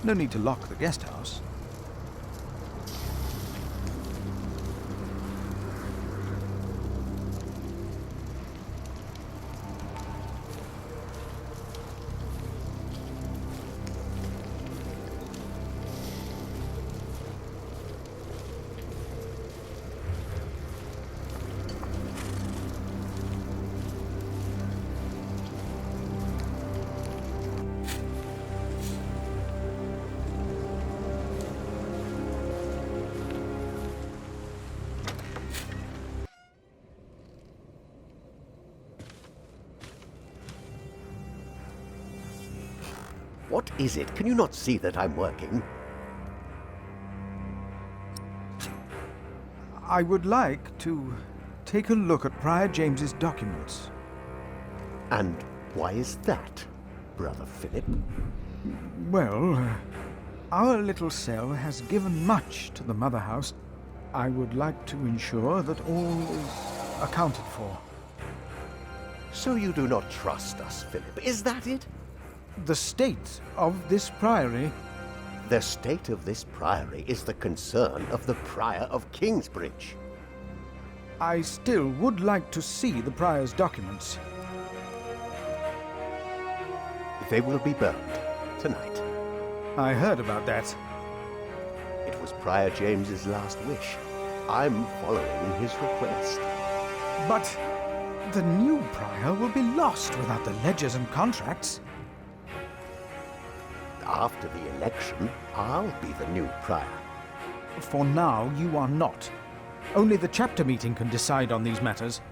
No need to lock the guest house. What is it? Can you not see that I'm working? I would like to take a look at Prior James's documents. And why is that, Brother Philip? Well, our little cell has given much to the Mother House. I would like to ensure that all is accounted for. So you do not trust us, Philip, is that it? The state of this priory. The state of this priory is the concern of the Prior of Kingsbridge. I still would like to see the prior's documents. They will be burned tonight. I heard about that. It was Prior James's last wish. I'm following his request. But the new prior will be lost without the ledgers and contracts. After the election, I'll be the new prior. For now, you are not. Only the chapter meeting can decide on these matters.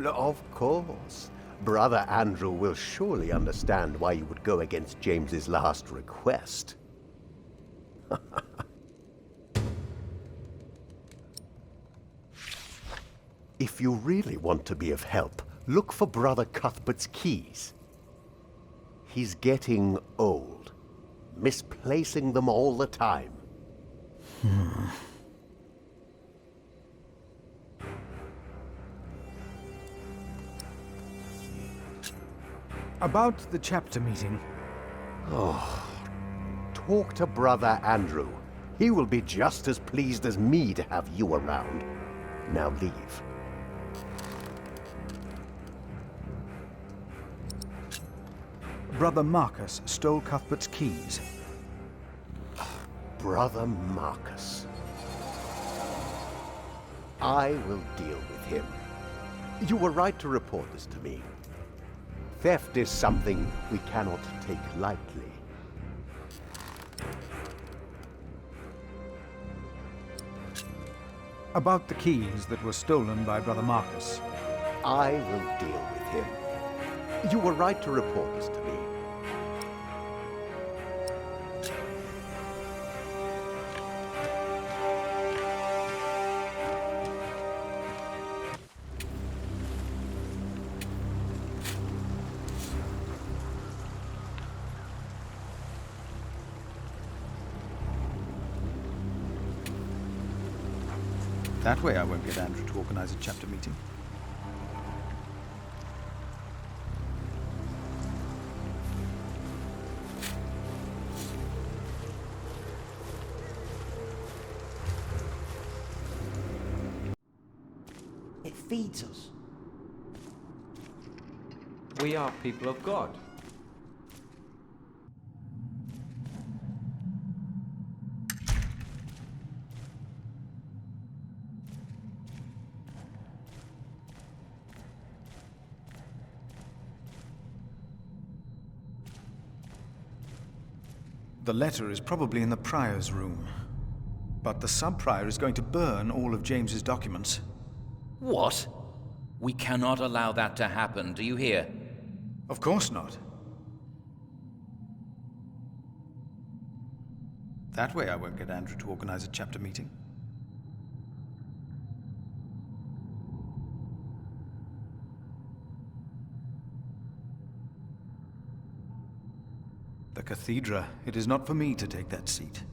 Of course. Brother Andrew will surely understand why you would go against James's last request. If you really want to be of help, look for Brother Cuthbert's keys. He's getting old, misplacing them all the time. About the chapter meeting. Talk to Brother Andrew. He will be just as pleased as me to have you around. Now leave. Brother Marcus stole Cuthbert's keys. Brother Marcus. I will deal with him. You were right to report this to me. Theft is something we cannot take lightly. About the keys that were stolen by Brother Marcus. I will deal with him. You were right to report this to me. That way I won't get Andrew to organize a chapter meeting. It feeds us. We are people of God. The letter is probably in the prior's room. But the sub-prior is going to burn all of James's documents. What? We cannot allow that to happen, do you hear? Of course not. That way I won't get Andrew to organize a chapter meeting. The cathedra, it is not for me to take that seat.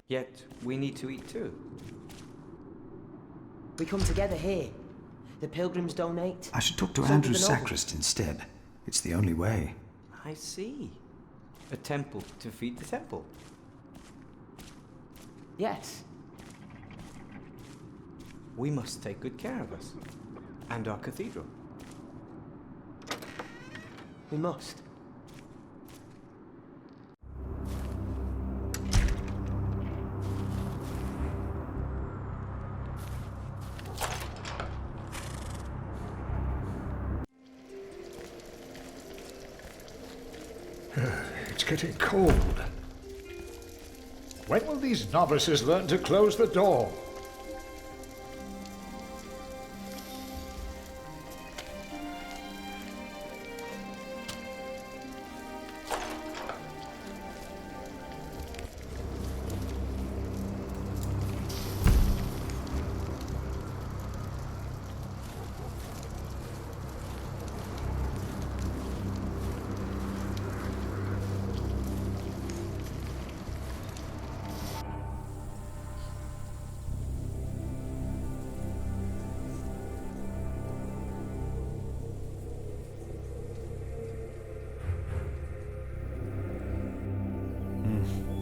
Yet we need to eat too. We come together here. The pilgrims donate. I should talk to So do Andrew the nobles. Sacrist instead. It's the only way. I see. A temple to feed the temple. Yes. We must take good care of us. And our cathedral. We must. It's getting cold. When will these novices learn to close the door?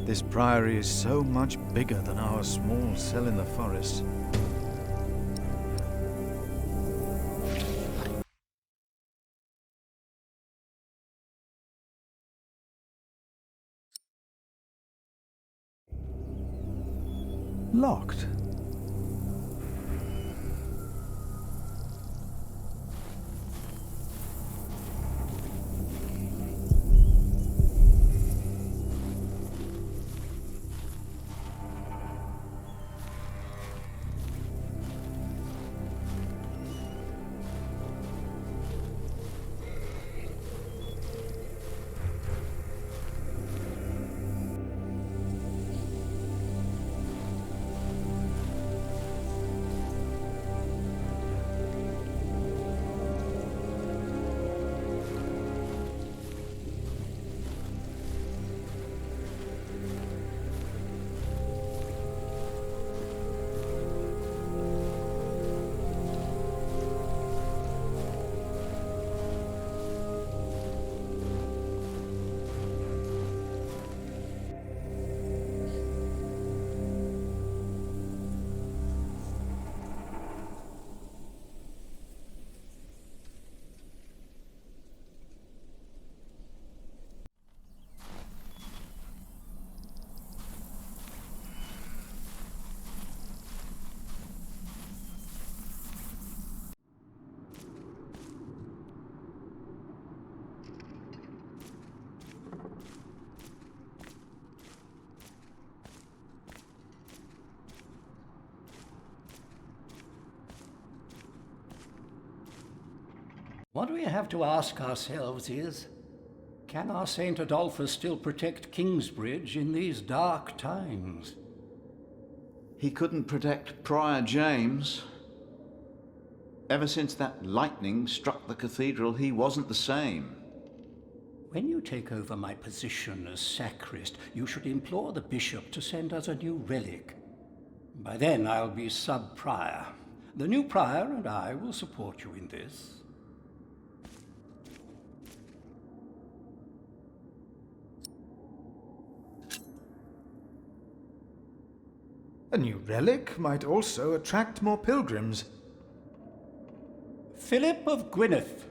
This priory is so much bigger than our small cell in the forest. Locked. What we have to ask ourselves is, can our Saint Adolphus still protect Kingsbridge in these dark times? He couldn't protect Prior James. Ever since that lightning struck the cathedral, he wasn't the same. When you take over my position as sacrist, you should implore the bishop to send us a new relic. By then I'll be sub-prior. The new prior and I will support you in this. A new relic might also attract more pilgrims. Philip of Gwynedd,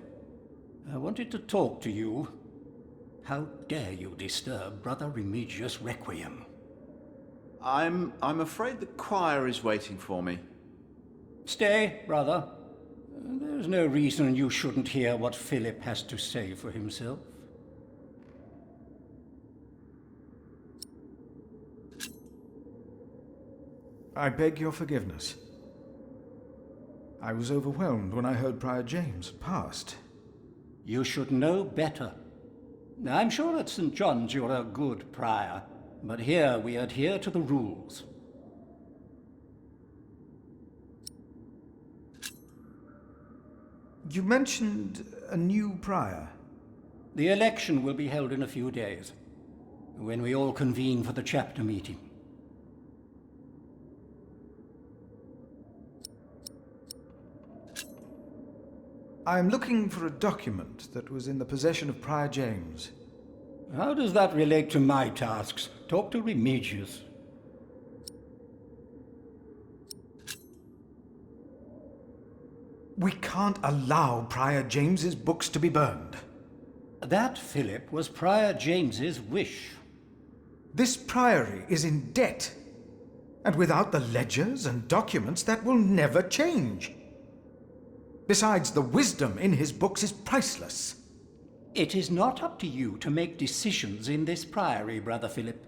I wanted to talk to you. How dare you disturb Brother Remigius' requiem? I'm afraid the choir is waiting for me. Stay, brother. There's no reason you shouldn't hear what Philip has to say for himself. I beg your forgiveness. I was overwhelmed when I heard Prior James passed. You should know better. I'm sure at St. John's you're a good prior, but here we adhere to the rules. You mentioned a new prior. The election will be held in a few days, when we all convene for the chapter meeting. I'm looking for a document that was in the possession of Prior James. How does that relate to my tasks? Talk to Remigius. We can't allow Prior James's books to be burned. That, Philip, was Prior James's wish. This priory is in debt, and without the ledgers and documents, that will never change. Besides, the wisdom in his books is priceless. It is not up to you to make decisions in this priory, Brother Philip.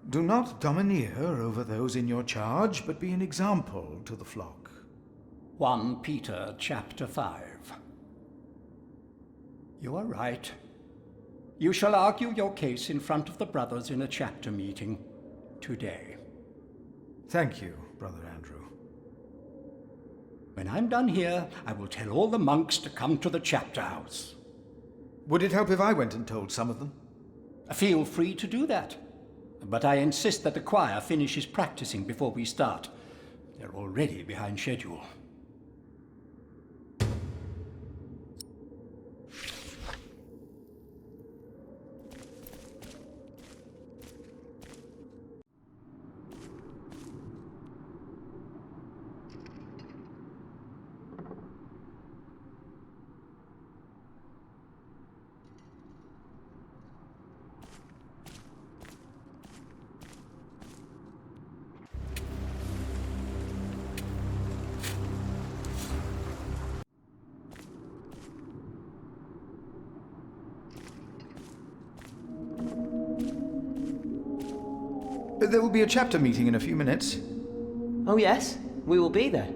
Do not domineer over those in your charge, but be an example to the flock. 1 Peter chapter 5. You are right. You shall argue your case in front of the brothers in a chapter meeting today. Thank you, Brother Andrew. When I'm done here, I will tell all the monks to come to the chapter house. Would it help if I went and told some of them? Feel free to do that. But I insist that the choir finishes practicing before we start. They're already behind schedule. There will be a chapter meeting in a few minutes. Oh, yes, we will be there.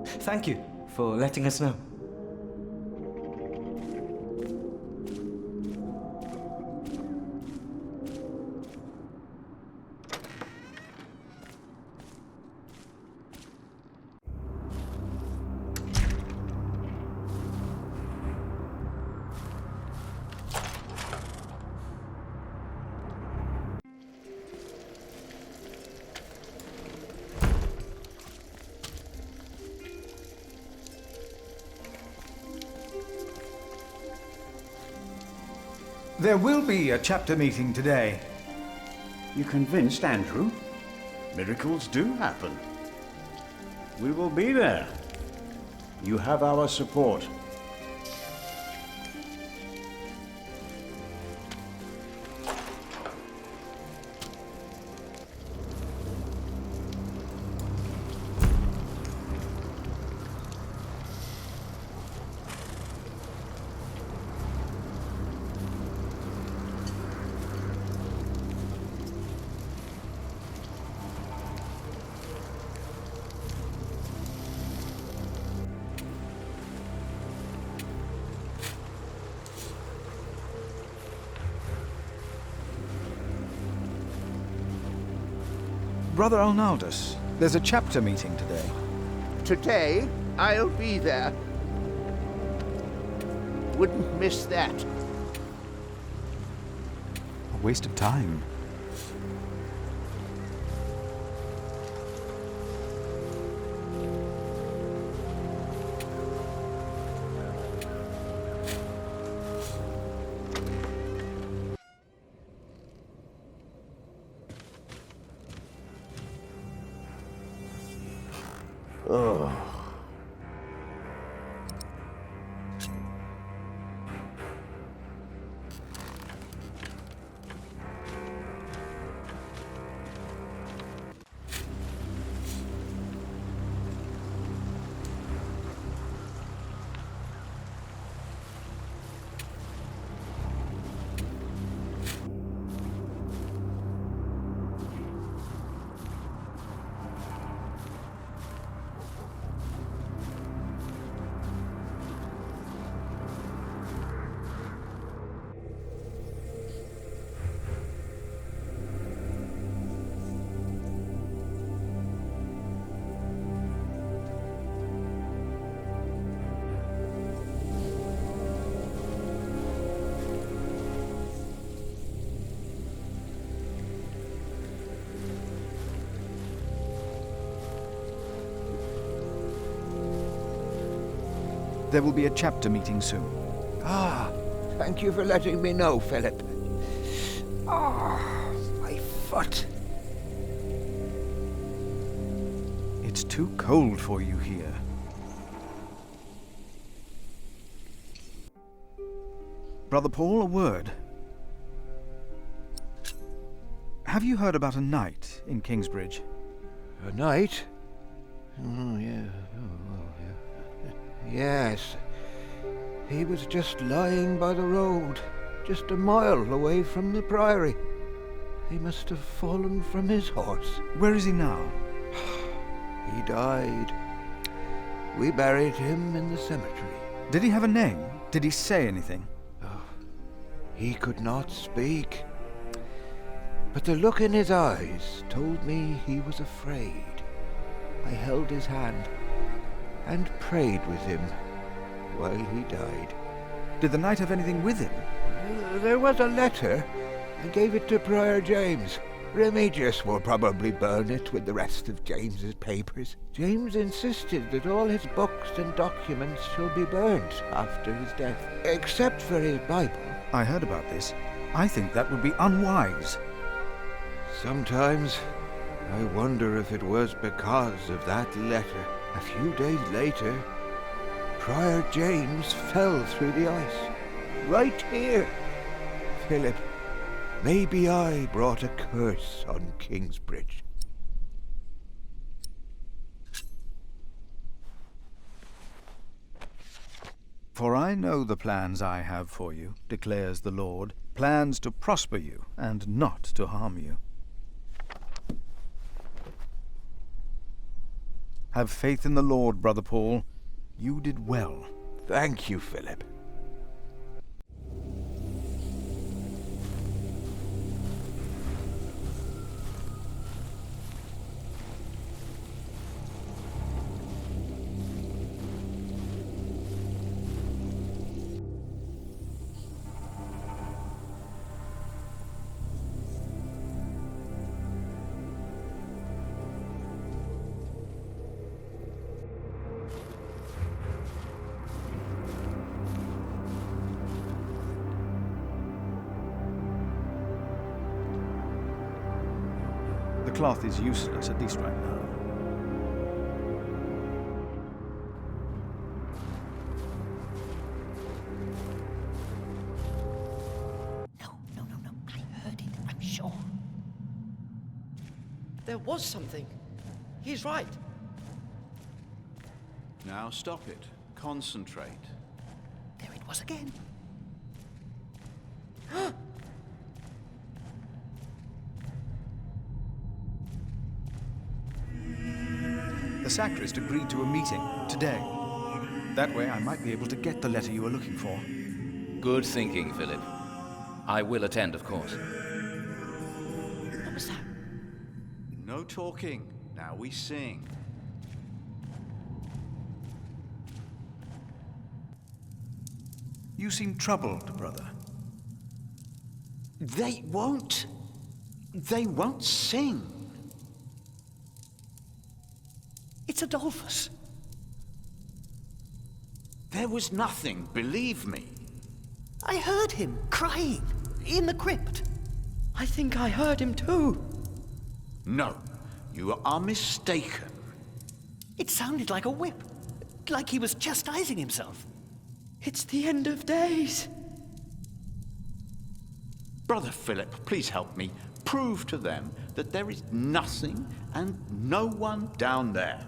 Thank you for letting us know. There will be a chapter meeting today. You convinced Andrew? Miracles do happen. We will be there. You have our support. Brother Arnaldus, there's a chapter meeting today. Today, I'll be there. Wouldn't miss that. A waste of time. There will be a chapter meeting soon. Ah, thank you for letting me know, Philip. Ah, my foot. It's too cold for you here. Brother Paul, a word. Have you heard about a knight in Kingsbridge? A knight? Oh, yeah. Yes. He was just lying by the road, just a mile away from the priory. He must have fallen from his horse. Where is he now? He died. We buried him in the cemetery. Did he have a name? Did he say anything? Oh, he could not speak. But the look in his eyes told me he was afraid. I held his hand and prayed with him while he died. Did the knight have anything with him? There was a letter. I gave it to Prior James. Remigius will probably burn it with the rest of James's papers. James insisted that all his books and documents shall be burnt after his death, except for his Bible. I heard about this. I think that would be unwise. Sometimes I wonder if it was because of that letter. A few days later, Prior James fell through the ice. Right here. Philip, maybe I brought a curse on Kingsbridge. For I know the plans I have for you, declares the Lord, plans to prosper you and not to harm you. Have faith in the Lord, Brother Paul. You did well. Thank you, Philip. The cloth is useless, at least right now. No. I heard it, I'm sure. There was something. He's right. Now stop it. Concentrate. There it was again. The sacrist agreed to a meeting today. That way I might be able to get the letter you were looking for. Good thinking, Philip. I will attend, of course. What was that? No talking. Now we sing. You seem troubled, brother. They won't sing. It's Adolphus. There was nothing, believe me. I heard him crying in the crypt. I think I heard him too. No, you are mistaken. It sounded like a whip, like he was chastising himself. It's the end of days. Brother Philip, please help me. Prove to them that there is nothing and no one down there.